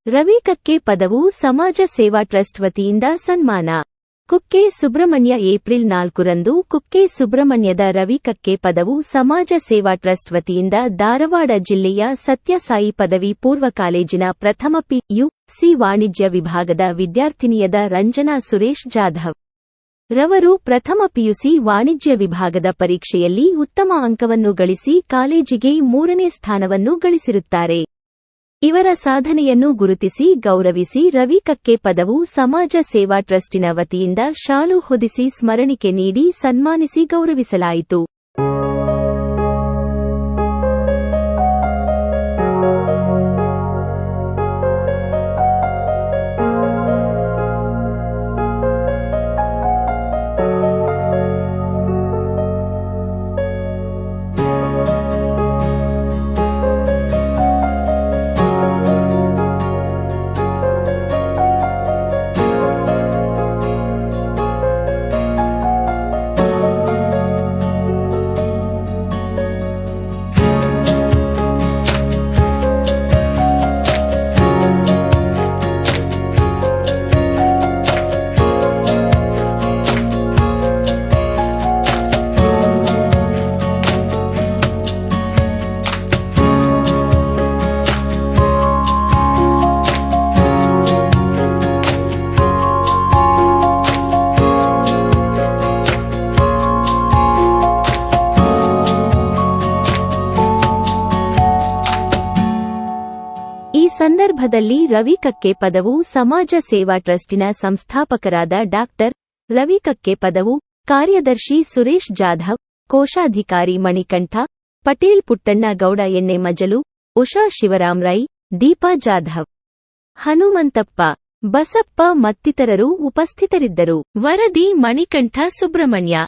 ರವಿ ಕಕ್ಕೆ ಪದವು ಸಮಾಜ ಸೇವಾ ಟ್ರಸ್ಟ್ ವತಿಯಿಂದ ಸನ್ಮಾನ. ಕುಕ್ಕೆ ಸುಬ್ರಹ್ಮಣ್ಯ ಏಪ್ರಿಲ್ 4ರಂದು ಕುಕ್ಕೆ ಸುಬ್ರಹ್ಮಣ್ಯದ ರವಿ ಕಕ್ಕೆ ಪದವು ಸಮಾಜ ಸೇವಾ ಟ್ರಸ್ಟ್ ವತಿಯಿಂದ ಧಾರವಾಡ ಜಿಲ್ಲೆಯ ಸತ್ಯಸಾಯಿ ಪದವಿ ಪೂರ್ವ ಕಾಲೇಜಿನ ಪ್ರಥಮ ಪಿ.ಯು.ಸಿ ವಾಣಿಜ್ಯ ವಿಭಾಗದ ವಿದ್ಯಾರ್ಥಿನಿಯದ ರಂಜನಾ ಸುರೇಶ್ ಜಾಧವ್ ರವರು ಪ್ರಥಮ ಪಿಯುಸಿ ವಾಣಿಜ್ಯ ವಿಭಾಗದ ಪರೀಕ್ಷೆಯಲ್ಲಿ ಉತ್ತಮ ಅಂಕವನ್ನು ಗಳಿಸಿ ಕಾಲೇಜಿಗೆ 3ನೇ ಸ್ಥಾನವನ್ನು ಗಳಿಸಿರುತ್ತಾರೆ. ಇವರ ಸಾಧನೆಯನ್ನು ಗುರುತಿಸಿ ಗೌರವಿಸಿ ರವಿ ಕಕ್ಕೆ ಪದವು ಸಮಾಜ ಸೇವಾ ಟ್ರಸ್ಟಿನ ವತಿಯಿಂದ ಶಾಲು ಹೊದಿಸಿ ಸ್ಮರಣಿಕೆ ನೀಡಿ ಸನ್ಮಾನಿಸಿ ಗೌರವಿಸಲಾಯಿತು. ಈ ಸಂದರ್ಭದಲ್ಲಿ ರವಿ ಕಕ್ಕೆ ಪದವು ಸಮಾಜ ಸೇವಾ ಟ್ರಸ್ಟಿನ ಸಂಸ್ಥಾಪಕರಾದ ಡಾಕ್ಟರ್ ರವಿ ಕಕ್ಕೆ ಪದವು, ಕಾರ್ಯದರ್ಶಿ ಸುರೇಶ್ ಜಾಧವ್, ಕೋಶಾಧಿಕಾರಿ ಮಣಿಕಂಠ ಪಟೇಲ್, ಪುಟ್ಟಣ್ಣ ಗೌಡ, ಎಣ್ಣೆ ಮಜಲು, ಉಷಾ ಶಿವರಾಮ್ ರೈ, ದೀಪಾ ಜಾಧವ್, ಹನುಮಂತಪ್ಪ, ಬಸಪ್ಪ ಮತ್ತಿತರರು ಉಪಸ್ಥಿತರಿದ್ದರು. ವರದಿ ಮಣಿಕಂಠ ಸುಬ್ರಹ್ಮಣ್ಯ.